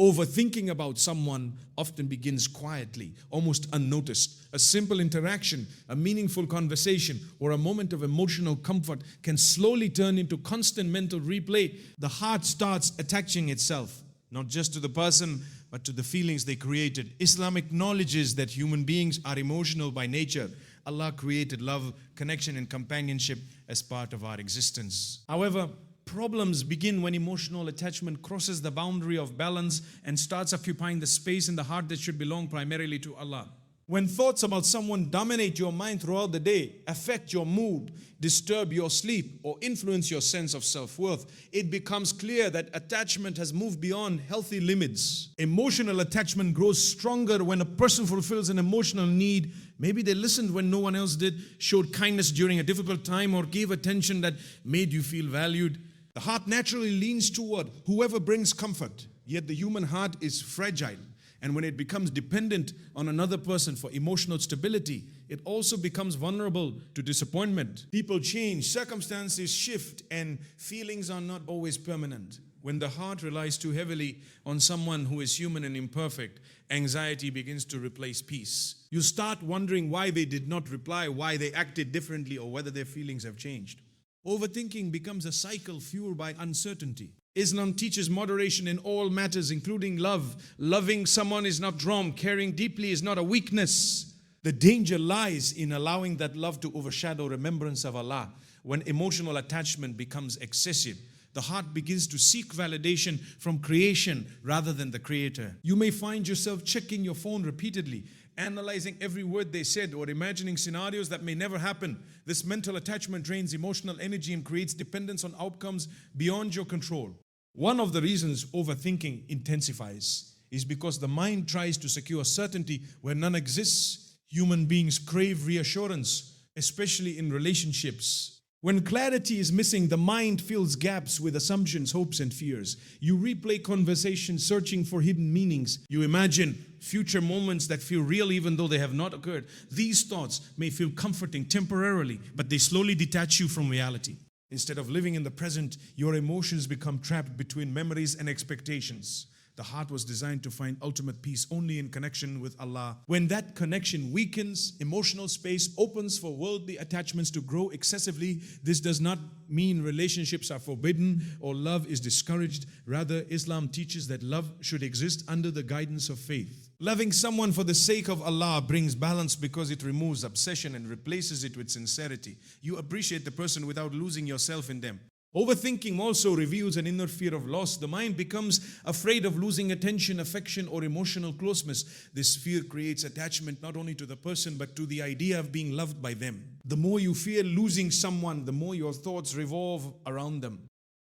Overthinking about someone often begins quietly, almost unnoticed. A simple interaction, a meaningful conversation, or a moment of emotional comfort can slowly turn into constant mental replay. The heart starts attaching itself, not just to the person, but to the feelings they created. Islam acknowledges that human beings are emotional by nature. Allah created love, connection, and companionship as part of our existence. However, problems begin when emotional attachment crosses the boundary of balance and starts occupying the space in the heart that should belong primarily to Allah. When thoughts about someone dominate your mind throughout the day, affect your mood, disturb your sleep, or influence your sense of self-worth, it becomes clear that attachment has moved beyond healthy limits. Emotional attachment grows stronger when a person fulfills an emotional need. Maybe they listened when no one else did, showed kindness during a difficult time, or gave attention that made you feel valued. The heart naturally leans toward whoever brings comfort. Yet the human heart is fragile. And when it becomes dependent on another person for emotional stability, it also becomes vulnerable to disappointment. People change, circumstances shift, and feelings are not always permanent. When the heart relies too heavily on someone who is human and imperfect, anxiety begins to replace peace. You start wondering why they did not reply, why they acted differently, or whether their feelings have changed. Overthinking becomes a cycle fueled by uncertainty. Islam teaches moderation in all matters, including love. Loving someone is not wrong. Caring deeply is not a weakness. The danger lies in allowing that love to overshadow remembrance of Allah. When emotional attachment becomes excessive, the heart begins to seek validation from creation rather than the Creator. You may find yourself checking your phone repeatedly, analyzing every word they said, or imagining scenarios that may never happen. This mental attachment drains emotional energy and creates dependence on outcomes beyond your control. One of the reasons overthinking intensifies is because the mind tries to secure certainty where none exists. Human beings crave reassurance, especially in relationships. When clarity is missing, the mind fills gaps with assumptions, hopes, and fears. You replay conversations searching for hidden meanings. You imagine future moments that feel real even though they have not occurred. These thoughts may feel comforting temporarily, but they slowly detach you from reality. Instead of living in the present, your emotions become trapped between memories and expectations. The heart was designed to find ultimate peace only in connection with Allah. When that connection weakens, emotional space opens for worldly attachments to grow excessively. This does not mean relationships are forbidden or love is discouraged. Rather, Islam teaches that love should exist under the guidance of faith. Loving someone for the sake of Allah brings balance because it removes obsession and replaces it with sincerity. You appreciate the person without losing yourself in them. Overthinking also reveals an inner fear of loss. The mind becomes afraid of losing attention, affection, or emotional closeness. This fear creates attachment not only to the person but to the idea of being loved by them. The more you fear losing someone, the more your thoughts revolve around them.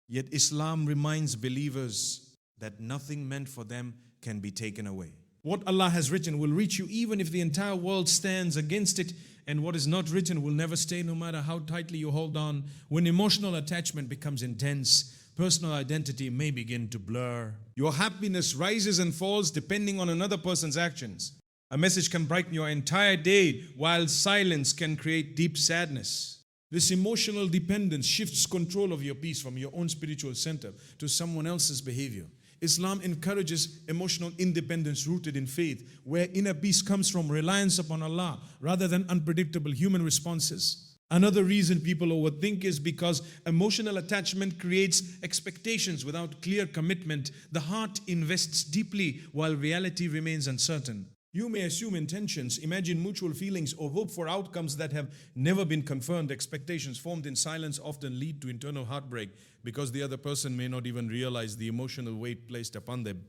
Yet Islam reminds believers that nothing meant for them can be taken away. What Allah has written will reach you even if the entire world stands against it, and what is not written will never stay no matter how tightly you hold on. When emotional attachment becomes intense, personal identity may begin to blur. Your happiness rises and falls depending on another person's actions. A message can brighten your entire day, while silence can create deep sadness. This emotional dependence shifts control of your peace from your own spiritual center to someone else's behavior. Islam encourages emotional independence rooted in faith, where inner peace comes from reliance upon Allah rather than unpredictable human responses. Another reason people overthink is because emotional attachment creates expectations without clear commitment. The heart invests deeply while reality remains uncertain. You may assume intentions, imagine mutual feelings, or hope for outcomes that have never been confirmed. Expectations formed in silence often lead to internal heartbreak because the other person may not even realize the emotional weight placed upon them.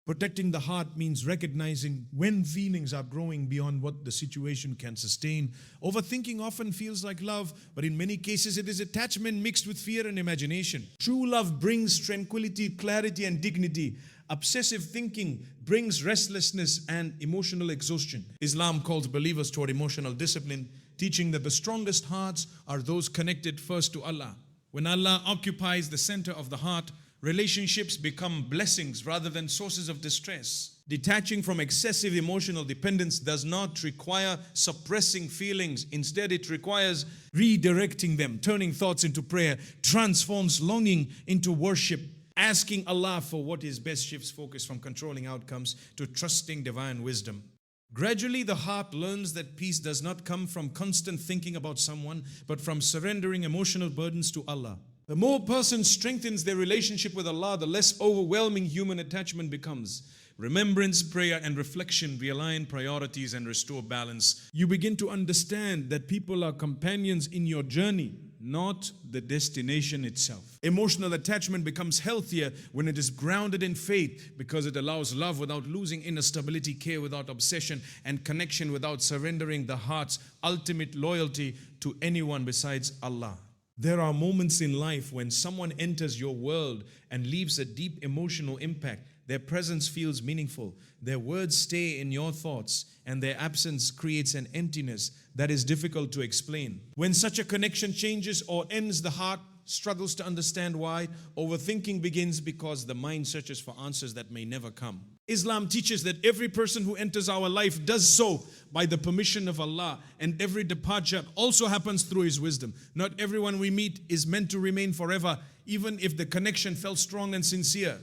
Protecting the heart means recognizing when feelings are growing beyond what the situation can sustain. Overthinking often feels like love, but in many cases it is attachment mixed with fear and imagination. True love brings tranquility, clarity, and dignity. Obsessive thinking brings restlessness and emotional exhaustion. Islam calls believers toward emotional discipline, teaching that the strongest hearts are those connected first to Allah. When Allah occupies the center of the heart, relationships become blessings rather than sources of distress. Detaching from excessive emotional dependence does not require suppressing feelings. Instead, it requires redirecting them. Turning thoughts into prayer transforms longing into worship. Asking Allah for what is best shifts focus from controlling outcomes to trusting divine wisdom. Gradually, the heart learns that peace does not come from constant thinking about someone, but from surrendering emotional burdens to Allah. The more a person strengthens their relationship with Allah, the less overwhelming human attachment becomes. Remembrance, prayer, and reflection realign priorities and restore balance. You begin to understand that people are companions in your journey, not the destination itself. Emotional attachment becomes healthier when it is grounded in faith, because it allows love without losing inner stability, care without obsession, and connection without surrendering the heart's ultimate loyalty to anyone besides Allah. There are moments in life when someone enters your world and leaves a deep emotional impact. Their presence feels meaningful, their words stay in your thoughts, and their absence creates an emptiness that is difficult to explain. When such a connection changes or ends, the heart struggles to understand why. Overthinking begins because the mind searches for answers that may never come. Islam teaches that every person who enters our life does so by the permission of Allah, and every departure also happens through His wisdom. Not everyone we meet is meant to remain forever, even if the connection felt strong and sincere.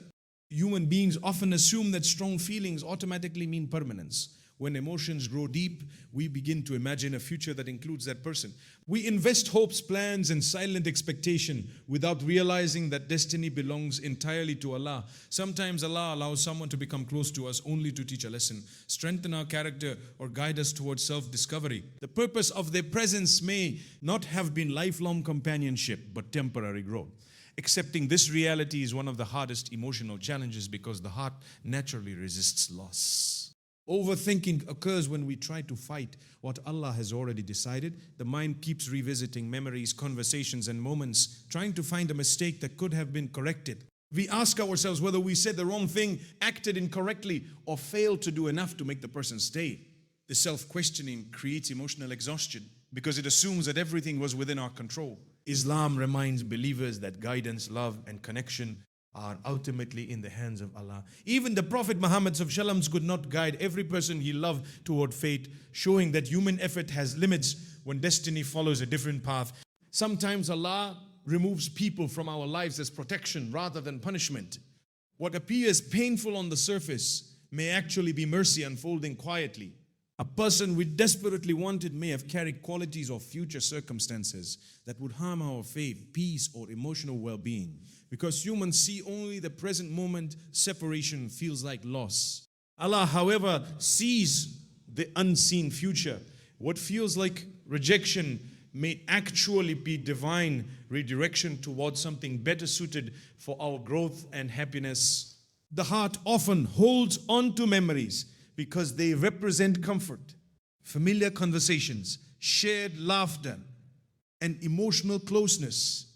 Human beings often assume that strong feelings automatically mean permanence. When emotions grow deep, we begin to imagine a future that includes that person. We invest hopes, plans, and silent expectation without realizing that destiny belongs entirely to Allah. Sometimes Allah allows someone to become close to us only to teach a lesson, strengthen our character, or guide us towards self-discovery. The purpose of their presence may not have been lifelong companionship, but temporary growth. Accepting this reality is one of the hardest emotional challenges because the heart naturally resists loss. Overthinking occurs when we try to fight what Allah has already decided. The mind keeps revisiting memories, conversations, and moments, trying to find a mistake that could have been corrected. We ask ourselves whether we said the wrong thing, acted incorrectly, or failed to do enough to make the person stay. The self-questioning creates emotional exhaustion because it assumes that everything was within our control. Islam reminds believers that guidance, love, and connection are ultimately in the hands of Allah. Even the Prophet Muhammad could not guide every person he loved toward fate, showing that human effort has limits when destiny follows a different path. Sometimes Allah removes people from our lives as protection rather than punishment. What appears painful on the surface may actually be mercy unfolding quietly. A person we desperately wanted may have carried qualities of future circumstances that would harm our faith, peace, or emotional well-being. Because humans see only the present moment, separation feels like loss. Allah, however, sees the unseen future. What feels like rejection may actually be divine redirection towards something better suited for our growth and happiness. The heart often holds on to memories because they represent comfort, familiar conversations, shared laughter, and emotional closeness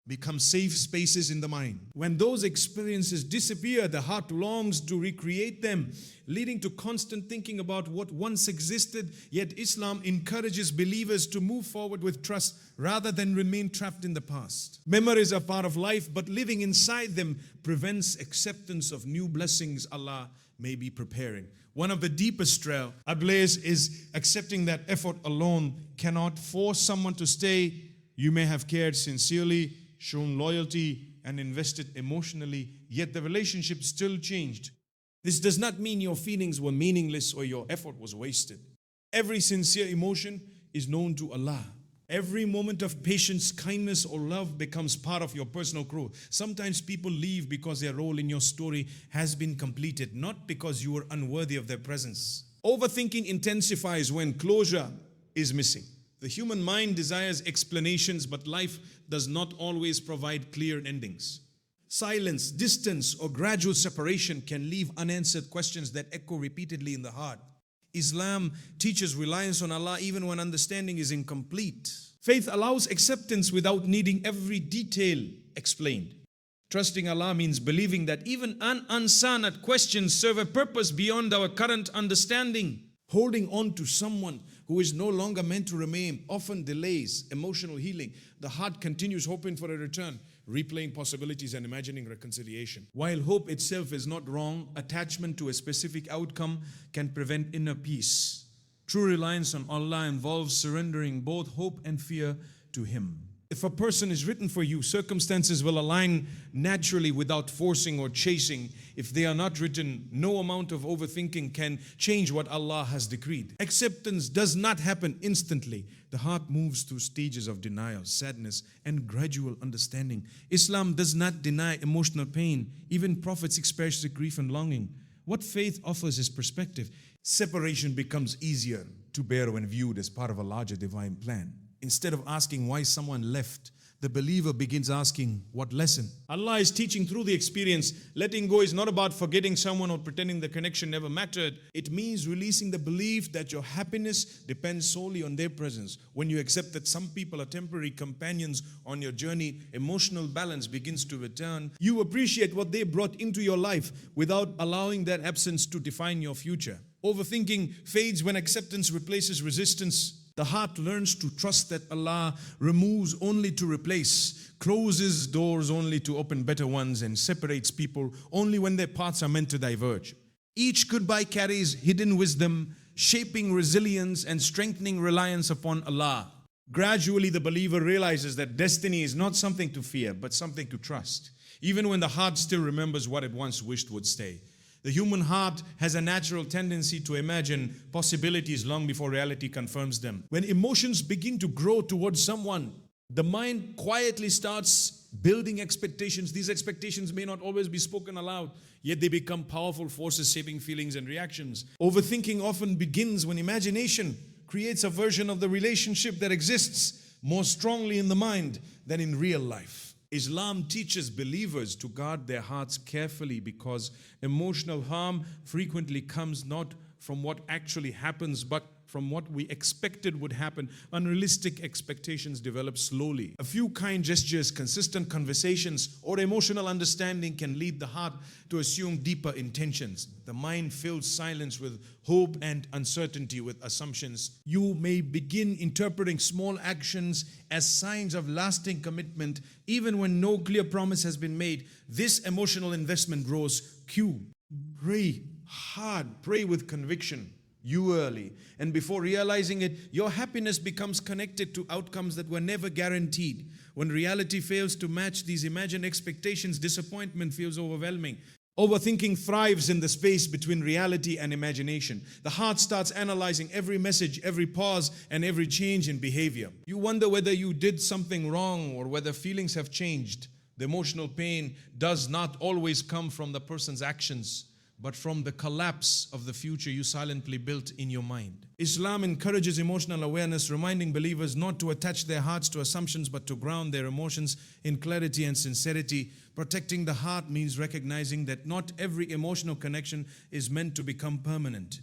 become safe spaces in the mind. When those experiences disappear, the heart longs to recreate them, leading to constant thinking about what once existed. Yet Islam encourages believers to move forward with trust rather than remain trapped in the past. Memories are part of life, but living inside them prevents acceptance of new blessings Allah may be preparing. One of the deepest trails ablaze is accepting that effort alone cannot force someone to stay. You may have cared sincerely, shown loyalty, and invested emotionally, yet the relationship still changed. This does not mean your feelings were meaningless or your effort was wasted. Every sincere emotion is known to Allah. Every moment of patience, kindness, or love becomes part of your personal growth. Sometimes people leave because their role in your story has been completed, not because you were unworthy of their presence. Overthinking intensifies when closure is missing. The human mind desires explanations, but life does not always provide clear endings. Silence, distance, or gradual separation can leave unanswered questions that echo repeatedly in the heart. Islam teaches reliance on Allah even when understanding is incomplete. Faith allows acceptance without needing every detail explained. Trusting Allah means believing that even unanswered questions serve a purpose beyond our current understanding. Holding on to someone who is no longer meant to remain often delays emotional healing. The heart continues hoping for a return, replaying possibilities and imagining reconciliation. While hope itself is not wrong, attachment to a specific outcome can prevent inner peace. True reliance on Allah involves surrendering both hope and fear to Him. The if a person is written for you, circumstances will align naturally without forcing or chasing. If they are not written, no amount of overthinking can change what Allah has decreed. Acceptance does not happen instantly. The heart moves through stages of denial, sadness, and gradual understanding. Islam does not deny emotional pain. Even prophets express the grief and longing. What faith offers is perspective. Separation becomes easier to bear when viewed as part of a larger divine plan. Instead of asking why someone left, the believer begins asking, what lesson? Allah is teaching through the experience. Letting go is not about forgetting someone or pretending the connection never mattered. It means releasing the belief that your happiness depends solely on their presence. When you accept that some people are temporary companions on your journey, emotional balance begins to return. You appreciate what they brought into your life without allowing their absence to define your future. Overthinking fades when acceptance replaces resistance. The heart learns to trust that Allah removes only to replace, closes doors only to open better ones, and separates people only when their paths are meant to diverge. Each goodbye carries hidden wisdom, shaping resilience and strengthening reliance upon Allah. Gradually, the believer realizes that destiny is not something to fear, but something to trust, even when the heart still remembers what it once wished would stay. The human heart has a natural tendency to imagine possibilities long before reality confirms them. When emotions begin to grow towards someone, the mind quietly starts building expectations. These expectations may not always be spoken aloud, yet they become powerful forces shaping feelings and reactions. Overthinking often begins when imagination creates a version of the relationship that exists more strongly in the mind than in real life. Islam teaches believers to guard their hearts carefully because emotional harm frequently comes not from what actually happens, but from what we expected would happen. Unrealistic expectations develop slowly. A few kind gestures, consistent conversations, or emotional understanding can lead the heart to assume deeper intentions. The mind fills silence with hope and uncertainty with assumptions. You may begin interpreting small actions as signs of lasting commitment, even when no clear promise has been made. This emotional investment grows. Pray hard, pray with conviction. You early, and before realizing it, your happiness becomes connected to outcomes that were never guaranteed. When reality fails to match these imagined expectations, disappointment feels overwhelming. Overthinking thrives in the space between reality and imagination. The heart starts analyzing every message, every pause, and every change in behavior. You wonder whether you did something wrong or whether feelings have changed. The emotional pain does not always come from the person's actions, but from the collapse of the future you silently built in your mind. Islam encourages emotional awareness, reminding believers not to attach their hearts to assumptions, but to ground their emotions in clarity and sincerity. Protecting the heart means recognizing that not every emotional connection is meant to become permanent.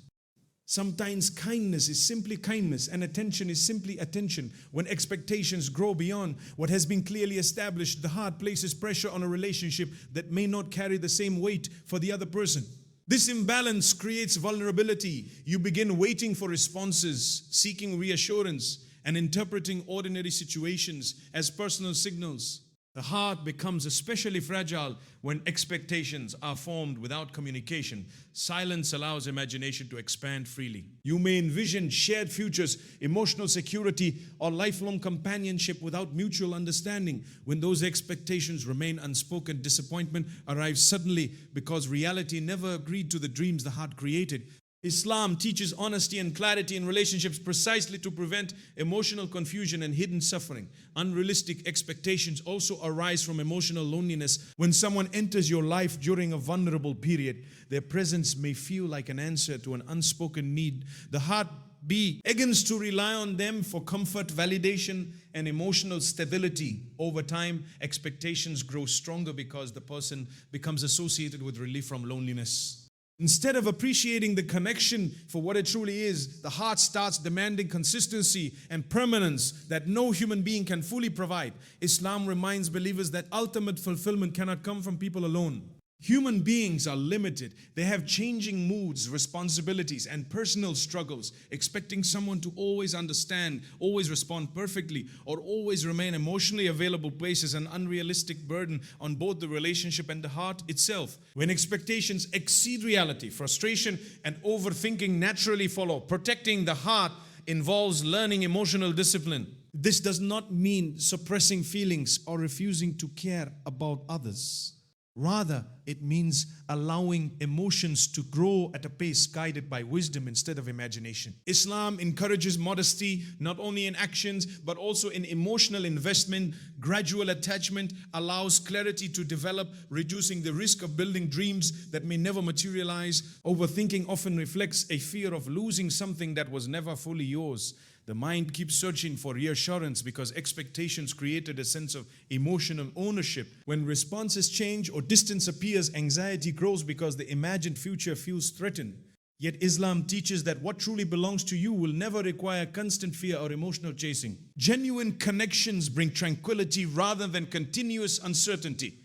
Sometimes kindness is simply kindness, and attention is simply attention. When expectations grow beyond what has been clearly established, the heart places pressure on a relationship that may not carry the same weight for the other person. This imbalance creates vulnerability. You begin waiting for responses, seeking reassurance, and interpreting ordinary situations as personal signals. The heart becomes especially fragile when expectations are formed without communication. Silence allows imagination to expand freely. You may envision shared futures, emotional security, or lifelong companionship without mutual understanding. When those expectations remain unspoken, disappointment arrives suddenly because reality never agreed to the dreams the heart created. Islam teaches honesty and clarity in relationships precisely to prevent emotional confusion and hidden suffering. Unrealistic expectations also arise from emotional loneliness. When someone enters your life during a vulnerable period, their presence may feel like an answer to an unspoken need. The heart begins to rely on them for comfort, validation, and emotional stability. Over time, expectations grow stronger because the person becomes associated with relief from loneliness. Instead of appreciating the connection for what it truly is, the heart starts demanding consistency and permanence that no human being can fully provide. Islam reminds believers that ultimate fulfillment cannot come from people alone. Human beings are limited. They have changing moods, responsibilities, and personal struggles. Expecting someone to always understand, always respond perfectly, or always remain emotionally available places an unrealistic burden on both the relationship and the heart itself. When expectations exceed reality, frustration and overthinking naturally follow. Protecting the heart involves learning emotional discipline. This does not mean suppressing feelings or refusing to care about others. Rather, it means allowing emotions to grow at a pace guided by wisdom instead of imagination. Islam encourages modesty not only in actions but also in emotional investment. Gradual attachment allows clarity to develop, reducing the risk of building dreams that may never materialize. Overthinking often reflects a fear of losing something that was never fully yours. The mind keeps searching for reassurance because expectations created a sense of emotional ownership. When responses change or distance appears, anxiety grows because the imagined future feels threatened. Yet Islam teaches that what truly belongs to you will never require constant fear or emotional chasing. Genuine connections bring tranquility rather than continuous uncertainty.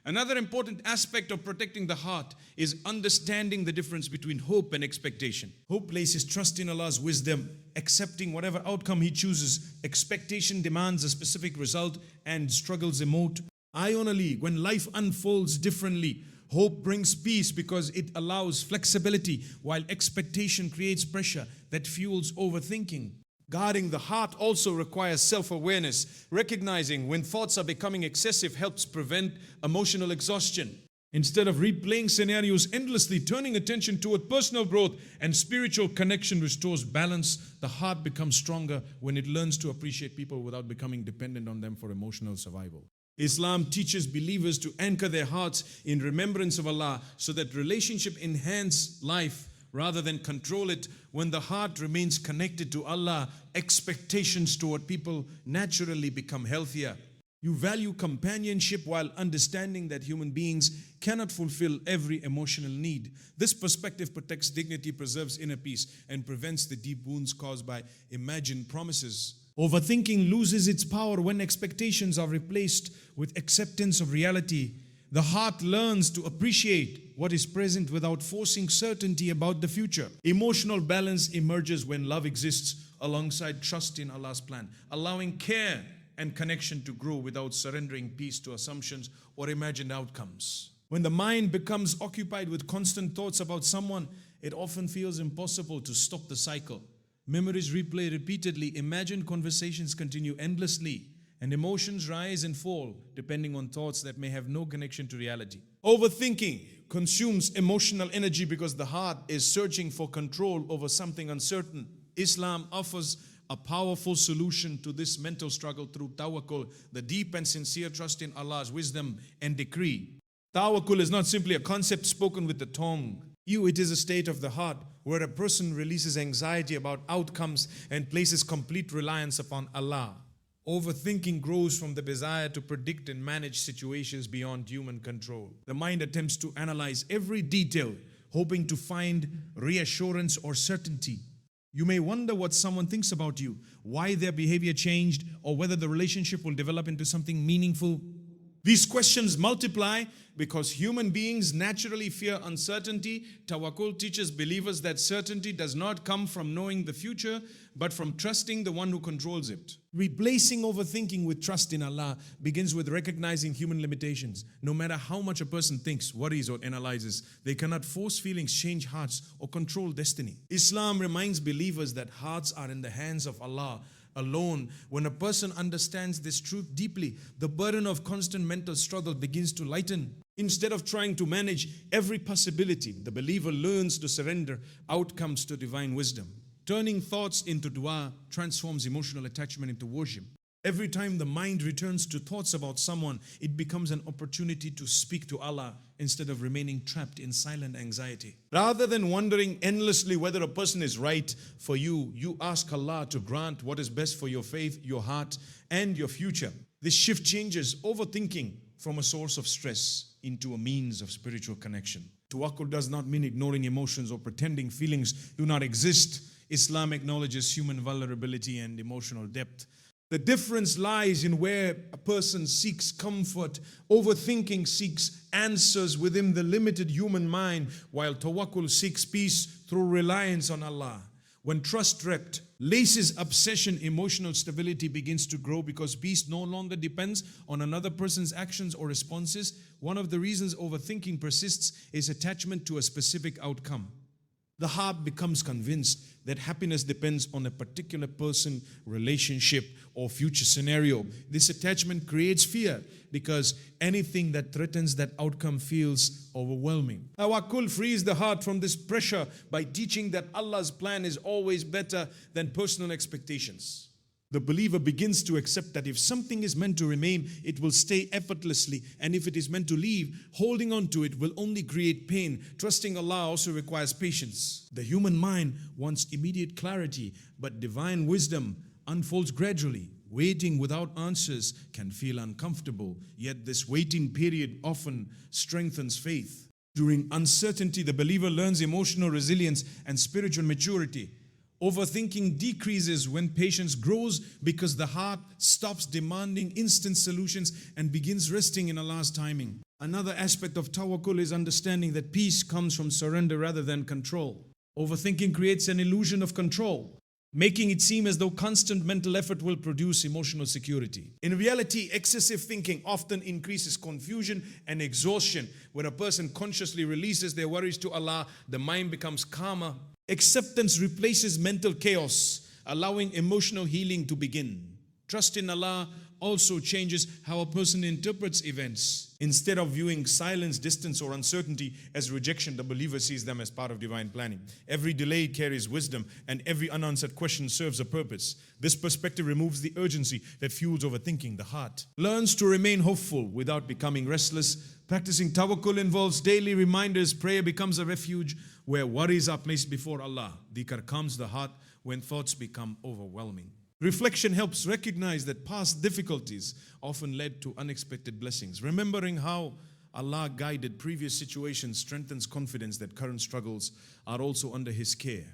Another important aspect of protecting the heart is understanding the difference between hope and expectation. Hope places trust in Allah's wisdom, accepting whatever outcome He chooses. Expectation demands a specific result and struggles emote. Ironically, when life unfolds differently, hope brings peace because it allows flexibility, while expectation creates pressure that fuels overthinking. Guarding the heart also requires self-awareness. Recognizing when thoughts are becoming excessive helps prevent emotional exhaustion. Instead of replaying scenarios endlessly, turning attention toward personal growth and spiritual connection restores balance. The heart becomes stronger when it learns to appreciate people without becoming dependent on them for emotional survival. Islam teaches believers to anchor their hearts in remembrance of Allah so that relationship enhance life rather than control it. When the heart remains connected to Allah, expectations toward people naturally become healthier. You value companionship while understanding that human beings cannot fulfill every emotional need. This perspective protects dignity, preserves inner peace, and prevents the deep wounds caused by imagined promises. Overthinking loses its power when expectations are replaced with acceptance of reality. The heart learns to appreciate what is present without forcing certainty about the future. Emotional balance emerges when love exists alongside trust in Allah's plan, allowing care and connection to grow without surrendering peace to assumptions or imagined outcomes. When the mind becomes occupied with constant thoughts about someone, it often feels impossible to stop the cycle. Memories replay repeatedly, imagined conversations continue endlessly, and emotions rise and fall depending on thoughts that may have no connection to reality. Overthinking consumes emotional energy because the heart is searching for control over something uncertain. Islam offers a powerful solution to this mental struggle through tawakkul, the deep and sincere trust in Allah's wisdom and decree. Tawakkul is not simply a concept spoken with the tongue. It is a state of the heart where a person releases anxiety about outcomes and places complete reliance upon Allah. Overthinking grows from the desire to predict and manage situations beyond human control. The mind attempts to analyze every detail, hoping to find reassurance or certainty. You may wonder what someone thinks about you, why their behavior changed, or whether the relationship will develop into something meaningful. These questions multiply because human beings naturally fear uncertainty. Tawakkul teaches believers that certainty does not come from knowing the future, but from trusting the one who controls it. Replacing overthinking with trust in Allah begins with recognizing human limitations. No matter how much a person thinks, worries, or analyzes, they cannot force feelings, change hearts, or control destiny. Islam reminds believers that hearts are in the hands of Allah alone. When a person understands this truth deeply, the burden of constant mental struggle begins to lighten. Instead of trying to manage every possibility, the believer learns to surrender outcomes to divine wisdom. Turning thoughts into dua transforms emotional attachment into worship. Every time the mind returns to thoughts about someone, it becomes an opportunity to speak to Allah instead of remaining trapped in silent anxiety. Rather than wondering endlessly whether a person is right for you, you ask Allah to grant what is best for your faith, your heart, and your future. This shift changes overthinking from a source of stress into a means of spiritual connection. Tawakkul does not mean ignoring emotions or pretending feelings do not exist. Islam acknowledges human vulnerability and emotional depth. The difference lies in where a person seeks comfort. Overthinking seeks answers within the limited human mind, while tawakkul seeks peace through reliance on Allah. When trust laces obsession, emotional stability begins to grow because peace no longer depends on another person's actions or responses. One of the reasons overthinking persists is attachment to a specific outcome. The heart becomes convinced that happiness depends on a particular person, relationship, or future scenario. This attachment creates fear because anything that threatens that outcome feels overwhelming. Tawakkul frees the heart from this pressure by teaching that Allah's plan is always better than personal expectations. The believer begins to accept that if something is meant to remain, it will stay effortlessly, and if it is meant to leave, holding on to it will only create pain. Trusting Allah also requires patience. The human mind wants immediate clarity, but divine wisdom unfolds gradually. Waiting without answers can feel uncomfortable, yet this waiting period often strengthens faith. During uncertainty, the believer learns emotional resilience and spiritual maturity. Overthinking decreases when patience grows because the heart stops demanding instant solutions and begins resting in Allah's timing. Another aspect of tawakkul is understanding that peace comes from surrender rather than control. Overthinking creates an illusion of control, making it seem as though constant mental effort will produce emotional security. In reality, excessive thinking often increases confusion and exhaustion. When a person consciously releases their worries to Allah, the mind becomes calmer. Acceptance replaces mental chaos, allowing emotional healing to begin. Trust in Allah also changes how a person interprets events. Instead of viewing silence, distance, or uncertainty as rejection, the believer sees them as part of divine planning. Every delay carries wisdom, and every unanswered question serves a purpose. This perspective removes the urgency that fuels overthinking. The heart learns to remain hopeful without becoming restless. Practicing tawakkul involves daily reminders. Prayer becomes a refuge where worries are placed before Allah. Dhikr calms the heart when thoughts become overwhelming. Reflection helps recognize that past difficulties often led to unexpected blessings. Remembering how Allah guided previous situations strengthens confidence that current struggles are also under His care.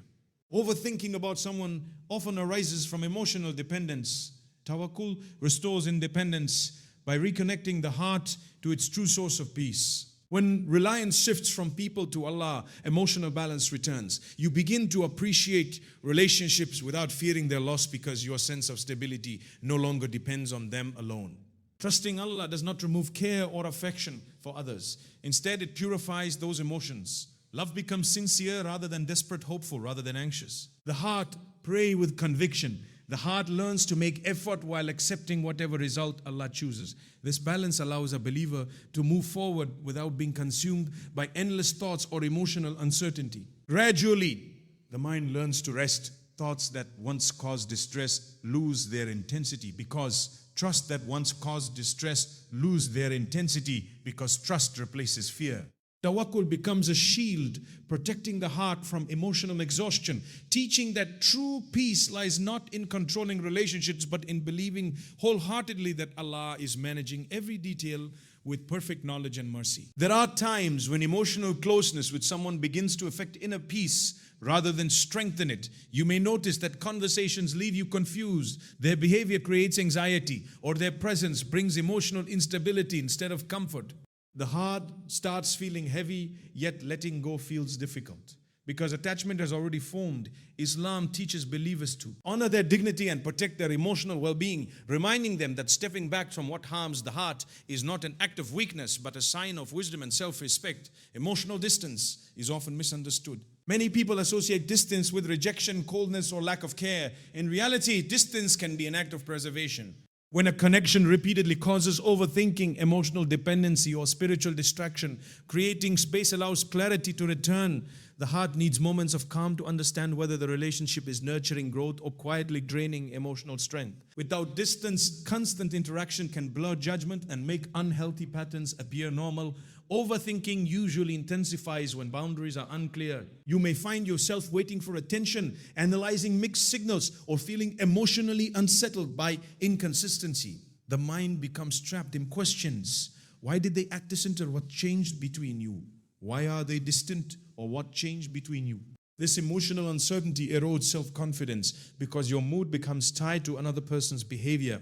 Overthinking about someone often arises from emotional dependence. Tawakkul restores independence by reconnecting the heart to its true source of peace. When reliance shifts from people to Allah, emotional balance returns. You begin to appreciate relationships without fearing their loss because your sense of stability no longer depends on them alone. Trusting Allah does not remove care or affection for others. Instead, it purifies those emotions. Love becomes sincere rather than desperate, hopeful rather than anxious. The heart prays with conviction. The heart learns to make effort while accepting whatever result Allah chooses. This balance allows a believer to move forward without being consumed by endless thoughts or emotional uncertainty. Gradually, the mind learns to rest. Thoughts that once caused distress lose their intensity because trust that once caused distress lose their intensity because trust replaces fear. Tawakkul becomes a shield, protecting the heart from emotional exhaustion, teaching that true peace lies not in controlling relationships, but in believing wholeheartedly that Allah is managing every detail with perfect knowledge and mercy. There are times when emotional closeness with someone begins to affect inner peace rather than strengthen it. You may notice that conversations leave you confused, their behavior creates anxiety, or their presence brings emotional instability instead of comfort. The heart starts feeling heavy, yet letting go feels difficult. Because attachment has already formed, Islam teaches believers to honor their dignity and protect their emotional well-being, reminding them that stepping back from what harms the heart is not an act of weakness, but a sign of wisdom and self-respect. Emotional distance is often misunderstood. Many people associate distance with rejection, coldness, or lack of care. In reality, distance can be an act of preservation. When a connection repeatedly causes overthinking, emotional dependency, or spiritual distraction, creating space allows clarity to return. The heart needs moments of calm to understand whether the relationship is nurturing growth or quietly draining emotional strength. Without distance, constant interaction can blur judgment and make unhealthy patterns appear normal. Overthinking usually intensifies when boundaries are unclear. You may find yourself waiting for attention, analyzing mixed signals, or feeling emotionally unsettled by inconsistency. The mind becomes trapped in questions. Why did they act this or what changed between you? Why are they distant, or what changed between you? This emotional uncertainty erodes self-confidence because your mood becomes tied to another person's behavior.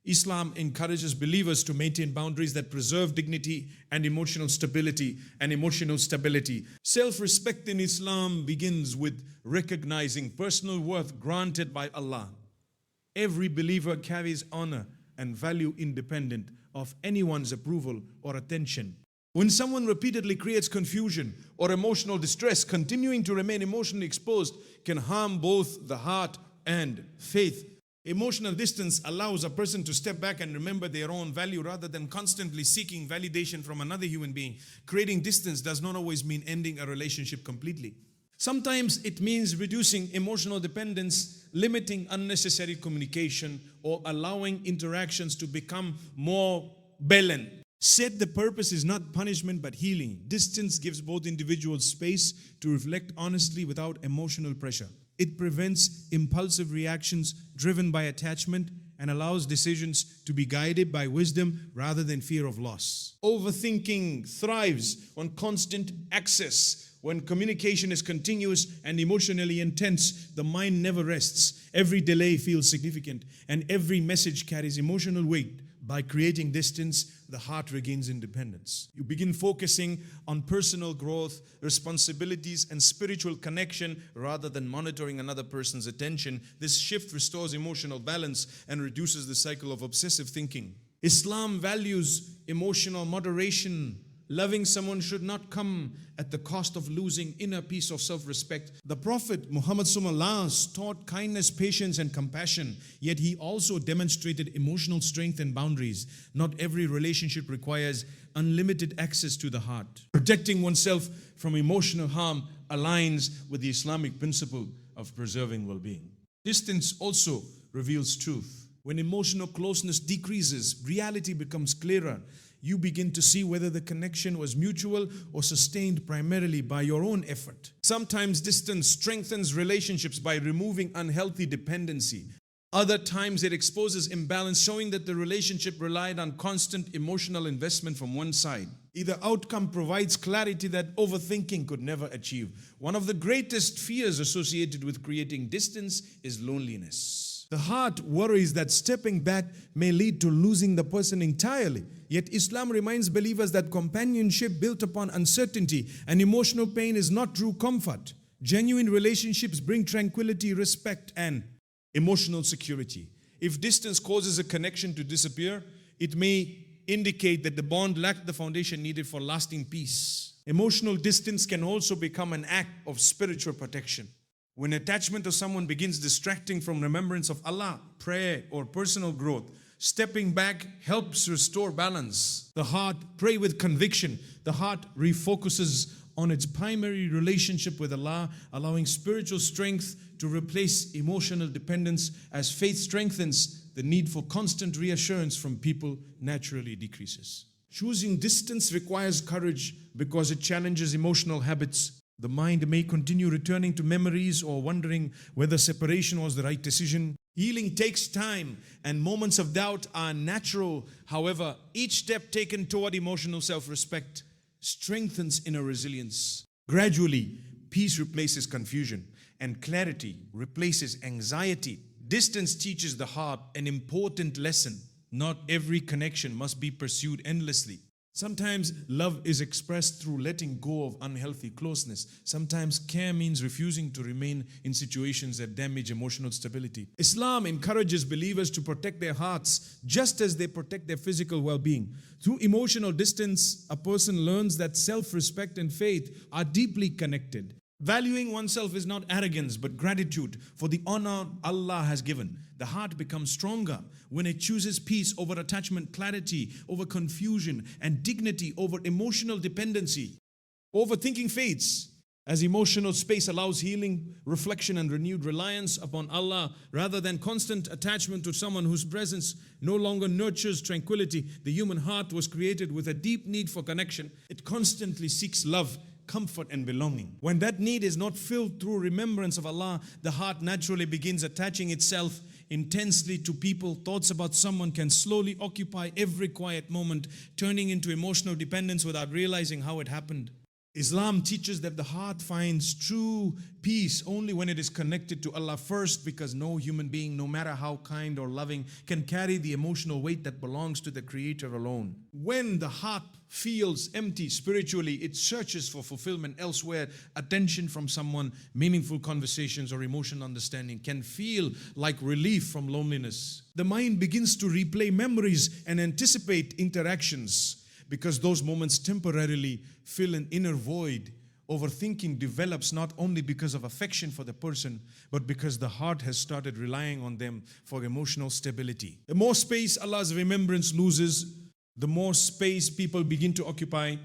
Islam encourages believers to maintain boundaries that preserve dignity and emotional stability. Self-respect in Islam begins with recognizing personal worth granted by Allah. Every believer carries honor and value independent of anyone's approval or attention. When someone repeatedly creates confusion or emotional distress, continuing to remain emotionally exposed can harm both the heart and faith. Emotional distance allows a person to step back and remember their own value rather than constantly seeking validation from another human being. Creating distance does not always mean ending a relationship completely. Sometimes it means reducing emotional dependence, limiting unnecessary communication, or allowing interactions to become more balanced. Said the purpose is not punishment but healing. Distance gives both individuals space to reflect honestly without emotional pressure. It prevents impulsive reactions driven by attachment and allows decisions to be guided by wisdom rather than fear of loss. Overthinking thrives on constant access. When communication is continuous and emotionally intense, the mind never rests. Every delay feels significant and every message carries emotional weight. By creating distance, the heart regains independence. You begin focusing on personal growth, responsibilities, and spiritual connection rather than monitoring another person's attention. This shift restores emotional balance and reduces the cycle of obsessive thinking. Islam values emotional moderation. Loving someone should not come at the cost of losing inner peace of self-respect. The Prophet Muhammad SAW taught kindness, patience, and compassion, yet he also demonstrated emotional strength and boundaries. Not every relationship requires unlimited access to the heart. Protecting oneself from emotional harm aligns with the Islamic principle of preserving well-being. Distance also reveals truth. When emotional closeness decreases, reality becomes clearer. You begin to see whether the connection was mutual or sustained primarily by your own effort. Sometimes distance strengthens relationships by removing unhealthy dependency. Other times it exposes imbalance, showing that the relationship relied on constant emotional investment from one side. Either outcome provides clarity that overthinking could never achieve. One of the greatest fears associated with creating distance is loneliness. The heart worries that stepping back may lead to losing the person entirely. Yet Islam reminds believers that companionship built upon uncertainty and emotional pain is not true comfort. Genuine relationships bring tranquility, respect, and emotional security. If distance causes a connection to disappear, it may indicate that the bond lacked the foundation needed for lasting peace. Emotional distance can also become an act of spiritual protection. When attachment to someone begins distracting from remembrance of Allah, prayer, or personal growth, stepping back helps restore balance. The heart, pray with conviction. The heart refocuses on its primary relationship with Allah, allowing spiritual strength to replace emotional dependence. As faith strengthens, the need for constant reassurance from people naturally decreases. Choosing distance requires courage because it challenges emotional habits. The mind may continue returning to memories or wondering whether separation was the right decision. Healing takes time and moments of doubt are natural. However, each step taken toward emotional self-respect strengthens inner resilience. Gradually, peace replaces confusion and clarity replaces anxiety. Distance teaches the heart an important lesson. Not every connection must be pursued endlessly. Sometimes love is expressed through letting go of unhealthy closeness. Sometimes care means refusing to remain in situations that damage emotional stability. Islam encourages believers to protect their hearts just as they protect their physical well-being. Through emotional distance, a person learns that self-respect and faith are deeply connected. Valuing oneself is not arrogance but gratitude for the honor Allah has given. The heart becomes stronger when it chooses peace over attachment, clarity over confusion, and dignity over emotional dependency. Overthinking fades as emotional space allows healing, reflection, and renewed reliance upon Allah rather than constant attachment to someone whose presence no longer nurtures tranquility. The human heart was created with a deep need for connection. It constantly seeks love, comfort, and belonging. When that need is not filled through remembrance of Allah, the heart naturally begins attaching itself intensely to people. Thoughts about someone can slowly occupy every quiet moment, turning into emotional dependence without realizing how it happened. Islam teaches that the heart finds true peace only when it is connected to Allah first, because no human being, no matter how kind or loving, can carry the emotional weight that belongs to the Creator alone. When the heart feels empty spiritually, it searches for fulfillment elsewhere. Attention from someone, meaningful conversations, or emotional understanding can feel like relief from loneliness. The mind begins to replay memories and anticipate interactions, because those moments temporarily fill an inner void. Overthinking develops not only because of affection for the person, but because the heart has started relying on them for emotional stability. The more space Allah's remembrance loses, the more space people begin to occupy.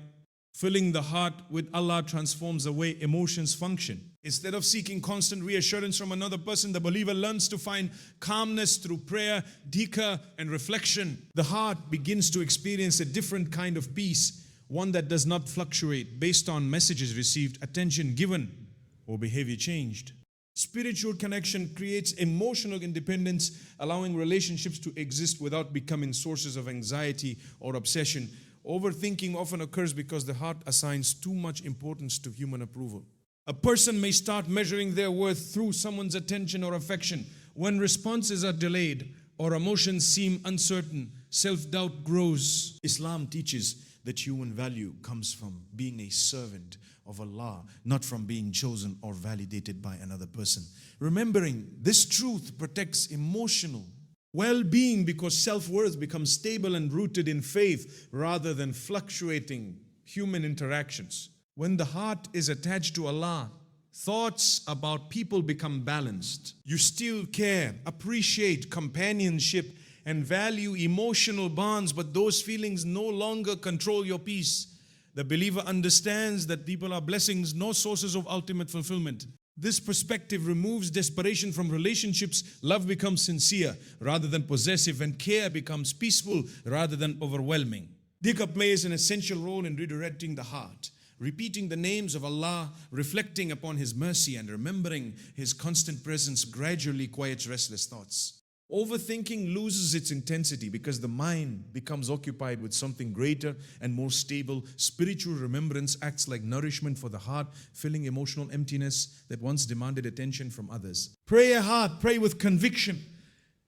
Filling the heart with Allah transforms the way emotions function. Instead of seeking constant reassurance from another person, the believer learns to find calmness through prayer, dhikr, and reflection. The heart begins to experience a different kind of peace, one that does not fluctuate based on messages received, attention given, or behavior changed. Spiritual connection creates emotional independence, allowing relationships to exist without becoming sources of anxiety or obsession. Overthinking often occurs because the heart assigns too much importance to human approval. A person may start measuring their worth through someone's attention or affection. When responses are delayed or emotions seem uncertain, self-doubt grows. Islam teaches that human value comes from being a servant of Allah, not from being chosen or validated by another person. Remembering this truth protects emotional well-being because self-worth becomes stable and rooted in faith rather than fluctuating human interactions. When the heart is attached to Allah, thoughts about people become balanced. You still care, appreciate companionship, and value emotional bonds, but those feelings no longer control your peace. The believer understands that people are blessings, no sources of ultimate fulfillment. This perspective removes desperation from relationships. Love becomes sincere rather than possessive, and care becomes peaceful rather than overwhelming. Dhikr plays an essential role in redirecting the heart. Repeating the names of Allah, reflecting upon His mercy, and remembering His constant presence gradually quiets restless thoughts. Overthinking loses its intensity because the mind becomes occupied with something greater and more stable. Spiritual remembrance acts like nourishment for the heart, filling emotional emptiness that once demanded attention from others. Pray a heart, pray with conviction.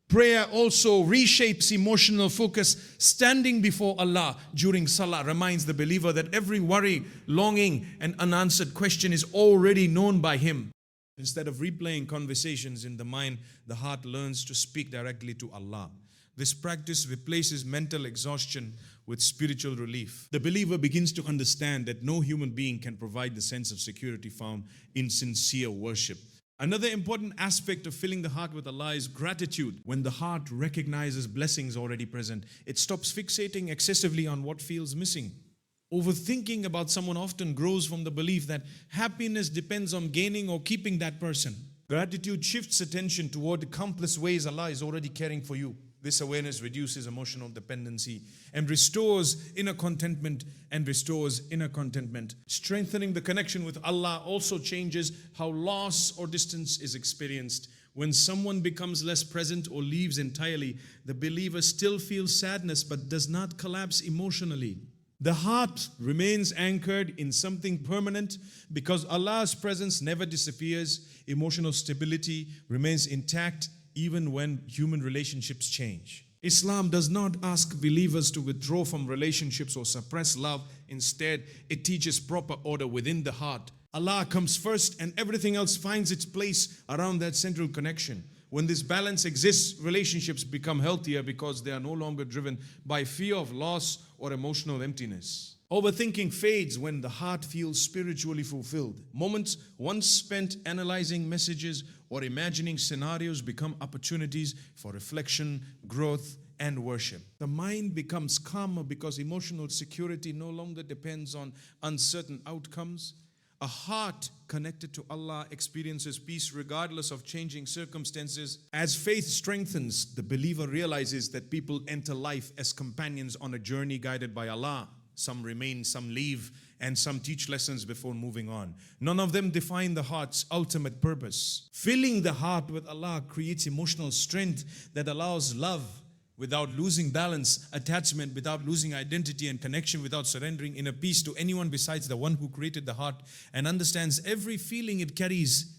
Prayer also reshapes emotional focus. Standing before Allah during Salah reminds the believer that every worry, longing, and unanswered question is already known by Him. Instead of replaying conversations in the mind, the heart learns to speak directly to Allah. This practice replaces mental exhaustion with spiritual relief. The believer begins to understand that no human being can provide the sense of security found in sincere worship. Another important aspect of filling the heart with Allah is gratitude. When the heart recognizes blessings already present, it stops fixating excessively on what feels missing. Overthinking about someone often grows from the belief that happiness depends on gaining or keeping that person. Gratitude shifts attention toward the countless ways Allah is already caring for you. This awareness reduces emotional dependency and restores inner contentment Strengthening the connection with Allah also changes how loss or distance is experienced. When someone becomes less present or leaves entirely, the believer still feels sadness but does not collapse emotionally. The heart remains anchored in something permanent because Allah's presence never disappears. Emotional stability remains intact even when human relationships change. Islam does not ask believers to withdraw from relationships or suppress love. Instead, it teaches proper order within the heart. Allah comes first and everything else finds its place around that central connection. When this balance exists, relationships become healthier because they are no longer driven by fear of loss or emotional emptiness. Overthinking fades when the heart feels spiritually fulfilled. Moments once spent analyzing messages or imagining scenarios become opportunities for reflection, growth, and worship. The mind becomes calmer because emotional security no longer depends on uncertain outcomes. A heart connected to Allah experiences peace regardless of changing circumstances. As faith strengthens, the believer realizes that people enter life as companions on a journey guided by Allah. Some remain, some leave, and some teach lessons before moving on. None of them define the heart's ultimate purpose. Filling the heart with Allah creates emotional strength that allows love without losing balance, attachment without losing identity, and connection without surrendering inner peace to anyone besides the one who created the heart and understands every feeling it carries.